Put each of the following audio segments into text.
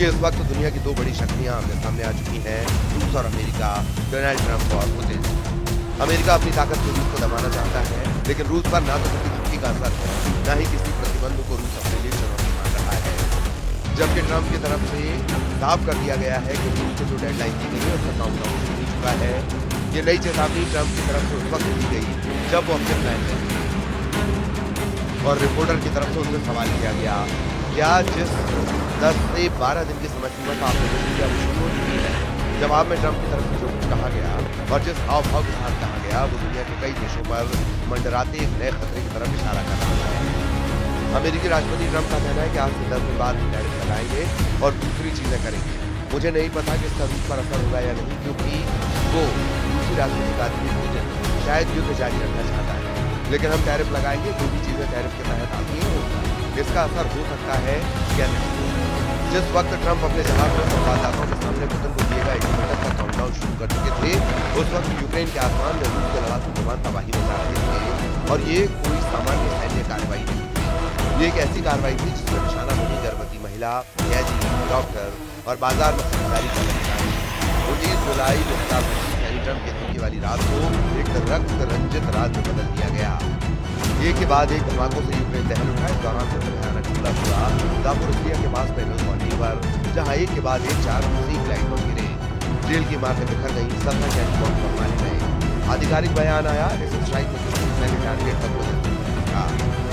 क्योंकि इस वक्त दुनिया की दो बड़ी शक्तियां आमने सामने आ चुकी हैं, रूस और अमेरिका, डोनाल्ड ट्रंप और पुतिन। अमेरिका अपनी ताकत से रूस को दबाना चाहता है, लेकिन रूस पर ना तो किसी धमकी का असर है, ना ही किसी प्रतिबंध को रूस अपने लिए चुनौती मान रहा है। जबकि ट्रंप की तरफ से साफ कर दिया गया है कि रूस को जो डेडलाइन दी गई है उसका काउंटडाउन शुरू हो चुका है। ये नई चेतावनी ट्रंप की तरफ से उस वक्त दी गई जब वो अपने प्लान में और रिपोर्टर की तरफ से उनसे सवाल किया गया, क्या जिस 10 से 12 दिन की समय सीमा का आपने शुरू किया वो शुरू हो चुकी है? जवाब में ट्रंप की तरफ से जो कुछ कहा गया और जिस हाव भाव के साथ कहा गया वो दुनिया के कई देशों पर मंडराते एक नए खतरे की तरफ इशारा कर रहा है। अमेरिकी राष्ट्रपति ट्रंप का कहना है कि आज से 10 दिन बाद टैरिफ लगाएंगे और दूसरी चीजें करेंगे। मुझे नहीं पता कि इसका रूस पर असर होगा या नहीं, क्योंकि वो रूसी राष्ट्रपति व्लादिमीर पुतिन शायद युद्ध जारी रखना चाहता है, लेकिन हम टैरिफ लगाएंगे, जो भी चीजें टैरिफ के तहत आती हैं इसका असर हो सकता है या नहीं। जिस वक्त ट्रंप अपने जहाज में संवाददाताओं के सामने पुतिन को दिएगा 1 मिनट का काउंटडाउन शुरू कर चुके थे, उस वक्त यूक्रेन के आसमान में रूस के लड़ाकू विमान तबाही मचा रहे थे और ये कोई सामान्य सैन्य कार्रवाई नहीं थी। ये एक ऐसी कार्रवाई थी जिसमें निशाना बनी गर्भवती महिला, कैदी, डॉक्टर और बाजार में खरीदारी कर रहे थे। 19 जुलाई 2025 यानी ट्रंप की धमकी वाली रात को एक रक्त रंजित रात में बदल दिया गया। एक के बाद एक धमाकों से यूक्रेन दहल उठा। इस दौरान सबसे भयानक हमला हुआ जापोरिज्जिया के पास पेट्रोल कॉलोनी पर, जहां एक के बाद एक 4 रूसी ग्लाइड बम गिरे, जेल की इमारतें बिखर गई, 17 कैदी बम मारे गए। आधिकारिक बयान आया, इस स्ट्राइक में सैन्य टारगेट पर था,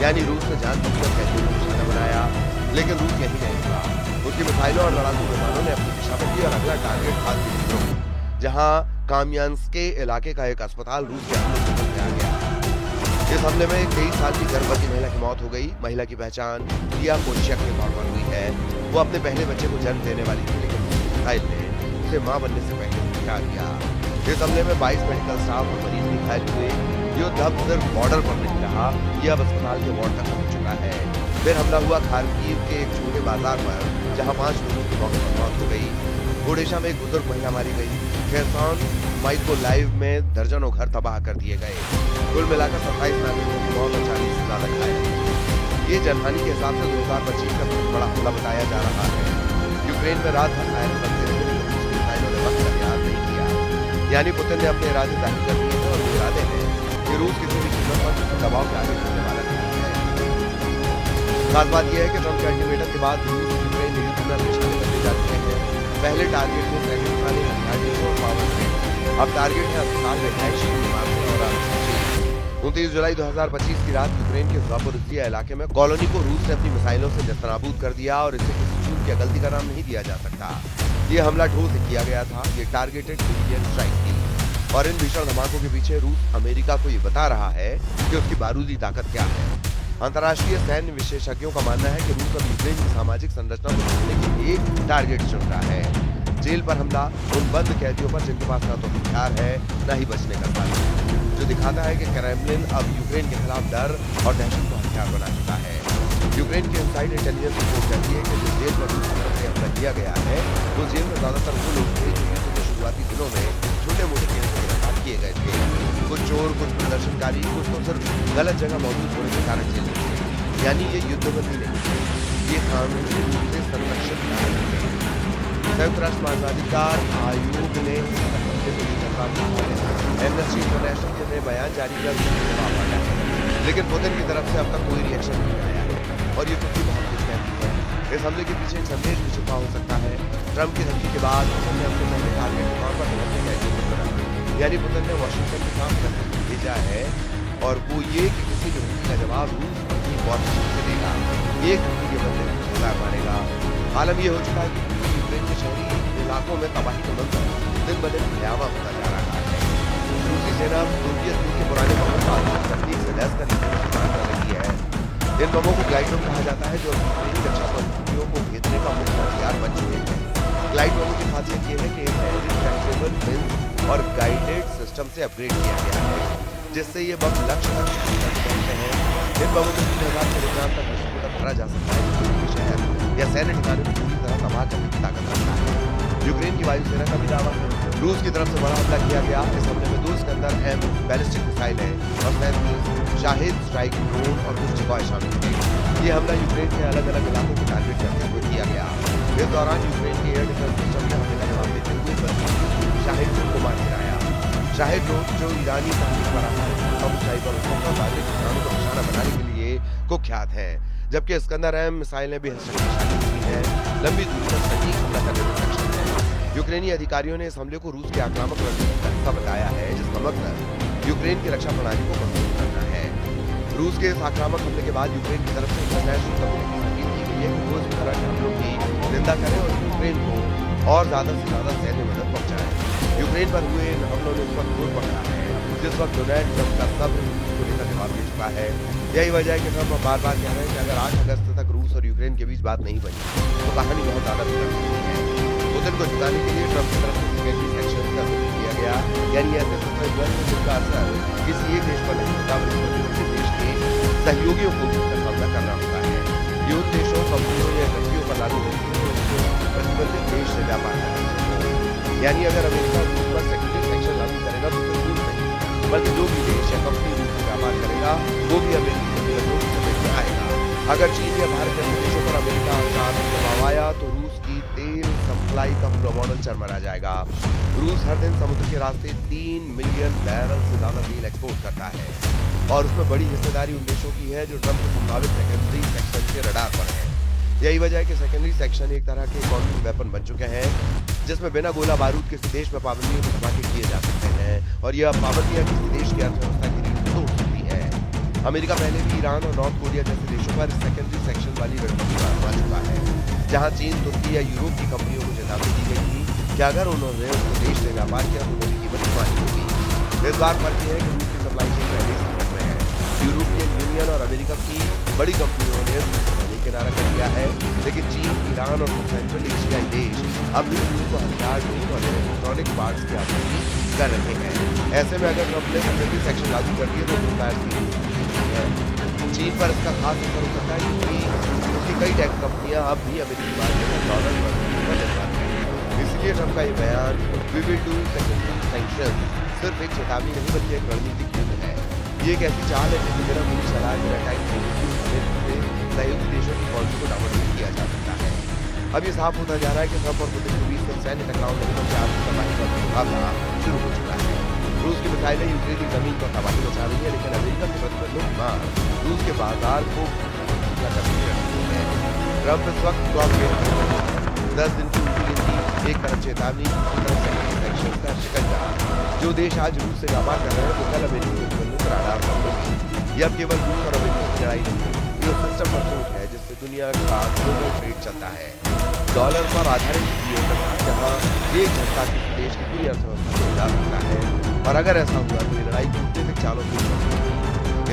यानी रूस ने जानबूझकर कैदियों को निशाना बनाया। लेकिन रूस यही नहीं हुआ, उसकी मिसाइलों और लड़ाकू विमानों ने अपनी दिशा बदली और अगला टारगेट था दिमित्रोव, जहां कामियांस्के इलाके का एक अस्पताल रूस के हमले से आ गया। इस हमले में 23 साल की गर्भवती महिला की मौत हो गई। महिला की पहचान लिया पोलिशियक के तौर पर हुई है। वो अपने पहले बच्चे को जन्म देने वाली थी, लेकिन मिसाइल ने उसे मां बनने से पहले हटा दिया। इस हमले में 22 मेडिकल स्टाफ और मरीज भी घायल हुए। युद्ध अब सिर्फ बॉर्डर पर नहीं रहा, यह अब अस्पताल के वार्ड तक पहुंच चुका है। फिर हमला हुआ खार्किव के एक छोटे बाजार पर, जहाँ 5 लोगों की मौत हो गई। ओडिशा में एक बुजुर्ग महिला मारी गई। खेरसौन माइकोलाइव में दर्जनों घर तबाह कर दिए गए। कुल मिलाकर 27 नागरिकों की मौत और 40 से ज्यादा घायल। ये जनहानि के हिसाब से 2025 का बहुत बड़ा हमला बताया जा रहा है। यूक्रेन में रात भर फायर करते रहे, लेकिन मिसाइलों ने वक्त का याद नहीं किया। यानी पुतिन ने अपने इरादे जाहिर कर दिए हैं और वो इरादे हैं कि रूस किसी भी कीमत पर दबाव के आगे बढ़ने वाला नहीं है। खास बात यह है कि ट्रंप के अल्टीमेटम के बाद रूस यूक्रेन युद्ध में निशाने बदले जा चुके हैं। पहले टारगेट थे सैन्य ठिकाने, हथियार और पावर ग्रिड। अब टारगेट है अस्पताल, रिहायशी इमारतें और 29 जुलाई 2025 की रात यूक्रेन के जापोरिज्जिया इलाके में कॉलोनी को रूस ने अपनी मिसाइलों से नेस्तनाबूद कर दिया और इसे किसी चूक या गलती का नाम नहीं दिया जा सकता। ये हमला ठोस किया गया था, ये टारगेटेड सिविलियन स्ट्राइक थी और इन भीषण धमाकों के पीछे रूस अमेरिका को ये बता रहा है कि उसकी बारूदी ताकत क्या है। अंतर्राष्ट्रीय सैन्य विशेषज्ञों का मानना है कि रूस अब यूक्रेन की सामाजिक संरचना को तोड़ने के लिए टारगेट चुन रहा है। जेल पर हमला उन बंद कैदियों पर जिनके पास न तो हथियार है न ही बचने का साधन, जो दिखाता है कि क्रेमलिन अब यूक्रेन के खिलाफ डर और दहशत को हथियार बना चुका है। यूक्रेन की इनसाइड इंटेलिजेंस रिपोर्ट कहती है कि जिस जेल पर रूस की तरफ से हमला किया गया है, उस जेल में ज्यादातर वो लोग थे जो युद्ध के शुरुआती दिनों में छोटे मोटे केस में गिरफ्तार किए गए थे। कुछ चोर, कुछ प्रदर्शनकारी, कुछ तो सिर्फ गलत जगह मौजूद होने के कारण जेल में थे। यानी ये युद्धबंदी नहीं है, ये कानूनी रूप से संरक्षित नागरिक है। संयुक्त राष्ट्र मानवाधिकार आयोग ने एमनेस्टी इंटरनेशनल ने बयान जारी कर जवाब मांगा है, लेकिन पुतिन की तरफ से अब तक कोई रिएक्शन नहीं आया है और ये कुछ बहुत कुछ कहती है। इस हमले के पीछे एक संदेश भी छुपा हो सकता है। ट्रंप की धमकी के बाद पुतिन ने अपने पहले टारगेट के तौर पर भारतीय कैदियों को चुना, यानी पुतिन ने वाशिंगटन में काम करने के लिए भेजा है और वो ये कि किसी भी धमकी का जवाब रूस अपनी वॉशिंगटन से देगा, एक धमकी के बदले में मारेगा। आलम ये हो चुका है कि यूक्रेन के शहरी इलाकों में तबाही का मंजर दिन ब दिन भयावह होता जा रहा है। रूसी सेना सोवियत यूनियन के पुराने बमों का आधुनिक तकनीक से लैस कर इस्तेमाल कर रही है। इन बमों को ग्लाइड बम कहा जाता है, जो यूक्रेनी रक्षा पद्धतियों को भेजने का मुख्य हथियार बन चुके हैं। ग्लाइड बमों की खासियत ये है कि इन्हें रिट्रैक्टेबल मिसाइल और गाइडेड सिस्टम से अपग्रेड किया गया है, जिससे ये बम लक्ष्य तक पहुंचते हैं। इन बमों को 3000 किलोग्राम तक विस्फोटक भरा जा सकता है, जो शहर या सैन्य ठिकाने को पूरी तरह तबाह करने की ताकत रखता है। यूक्रेन की वायुसेना का भी दावा है। रूस की तरफ से बड़ा हमला किया गया। इस हमले में 2 स्कंदर-M बैलिस्टिक मिसाइल है और 37 शाहिद स्ट्राइक ड्रोन और कुछ जगह शामिल थे। ये हमला यूक्रेन के अलग अलग इलाकों को टारगेट करते हुए किया गया। इस दौरान यूक्रेन के एयर डिफेंस सिस्टम ने हमले का जवाब देते हुए 32 शाहिद ड्रोन को मार गिराया। शाहिद ड्रोन जो ईरानी तकनीक पर आधारित कम ऊंचाई पर उड़ने और बाहरी ठिकानों को निशाना बनाने के लिए कुख्यात है, जबकि इस्कंदर एम मिसाइलें भी शक्तिशाली होती हैं, लंबी दूरी तक सटीक हमला करने में सक्षम है। यूक्रेनी अधिकारियों ने इस हमले को रूस के आक्रामक रणनीति का हिस्सा बताया है, जिसका मकसद यूक्रेन की रक्षा प्रणाली को मजबूत करना है। रूस के इस आक्रामक हमले के बाद यूक्रेन की तरफ से इंटरनेशनल कम्युनिटी से अपील की गई है कि वो इस तरह के हमलों की निंदा करें और यूक्रेन को और ज्यादा से ज्यादा सैन्य मदद पहुंचाए। यूक्रेन पर हुए इन हमलों ने उस वक्त जोर पकड़ा है जिस वक्त डोनाल्ड ट्रंप का सब्र को लेकर जवाब दे चुका है। यही वजह है कि ट्रंप बार बार कह रहे हैं कि अगर 8 अगस्त तक रूस और यूक्रेन के बीच बात नहीं बनी तो कहानी बहुत ज्यादा बिगड़ सकती है। पुतिन को जिताने के लिए ट्रंप की तरफ से सेकेंडरी सेक्शन का जिक्र किया गया, यानी ऐसे सूत्रों द्वारा जिसका असर किसी एक देश पर नहीं होता बल्कि दूसरे देश के सहयोगियों को भी सामना करना होता है। ये उन देशों, कंपनियों या व्यक्तियों पर लागू होती है जो प्रतिबंधित देश से व्यापार करते हैं। यानी अगर अमेरिका रूस पर सेकेंडरी सेक्शन लागू करेगा तो सिर्फ रूस नहीं बल्कि जो भी देश या कंपनी रूस से व्यापार करेगा वो भी अमेरिकी प्रतिबंधों की चपेट में आएगा। अगर चीन या भारत जैसे देशों पर अमेरिका का दबाव आया तो रूस की तेल सप्लाई का पूरा मॉडल चरमरा जाएगा। रूस हर दिन समुद्र के रास्ते 3 मिलियन बैरल से ज्यादा तेल एक्सपोर्ट करता है और उसमें बड़ी हिस्सेदारी उन देशों की है जो ट्रंप के संभावित सेकेंडरी सेक्शन के रडार पर है। यही वजह है कि सेकेंडरी सेक्शन एक तरह के इकोनॉमिक वेपन बन चुके हैं जिसमें बिना गोला बारूद किसी देश में पाबंदियों के धमाके किए जा सकते हैं और यह पाबंदियां किसी देश की अर्थव्यवस्था की रीढ़ तोड़ सकती है। अमेरिका पहले भी ईरान और नॉर्थ कोरिया जैसे देशों पर सेकेंडरी सेक्शन वाली रणनीति आजमा चुका है, जहां चीन, तुर्की या यूरोप की कंपनियों को चेतावनी दी गई थी कि अगर उन्होंने उस देश से व्यापार किया तो उन्होंने कीमत चुकानी होगी। इस बार फर्क यह है कि रूस की सप्लाई चेन पहले से संकट में है। यूरोपियन यूनियन और अमेरिका की बड़ी कंपनियों ने किनारा कर दिया है, लेकिन चीन, ईरान और सेंट्रल एशियाई देश अब भी रूस को हथियार, ड्रोन और इलेक्ट्रॉनिक पार्ट्स की आपूर्ति कर रहे हैं। ऐसे में अगर ट्रंप ने सेकेंडरी सेक्शन लागू कर दिए तो चीन पर इसका खास असर हो सकता है क्योंकि उसकी कई टेक कंपनियां अब भी अमेरिकी मार्केट में डॉलर पर निर्भर हैं। इसलिए ट्रंप का ये बयान we will do secondary sanction सिर्फ एक चेतावनी नहीं बल्कि एक रणनीतिक युद्ध है। ये एक ऐसी चाल है जिसकी बिना पूरी सलाह के टाइम सहयोगी देशों की पॉलिसी को डाउनलोड किया जा सकता है। अब ये साफ होता जा रहा है कि ट्रंप और पुतिन के बीच सिर्फ सैन्य टकराव नहीं बल्कि आर्थिक तबाही का मुकाबला शुरू हो चुका है। रूस की मिसाइलें यूक्रेन की जमीन पर तबाही मचा रही है, लेकिन अमेरिका के प्रतिबंधों की मांग रूस के बाजार को ट्रंप इस वक्त 10 दिन की एक तरफ चेतावनी, दूसरी तरफ सेक्शन का शिकंजा। जो देश आज रूस से व्यापार कर रहे हैं वो कल अमेरिकी प्रतिबंधों पर आधार पर होगी। यह अब केवल रूस और अमेरिका की लड़ाई नहीं है, ये सिस्टम पर सोच है जिससे दुनिया का ग्लोबल ट्रेड चलता है। डॉलर पर आधारित जहाँ एक झटका किसी देश की पूरी अर्थव्यवस्था को हिला सकता है और अगर ऐसा हुआ तो ये लड़ाई कूटनीतिक चालों से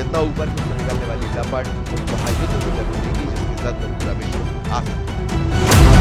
इतना ऊपर से निकलने वाली लपट उस महायुद्ध को जन्म देगी जिसकी जद में पूरा विश्व आ सकता है।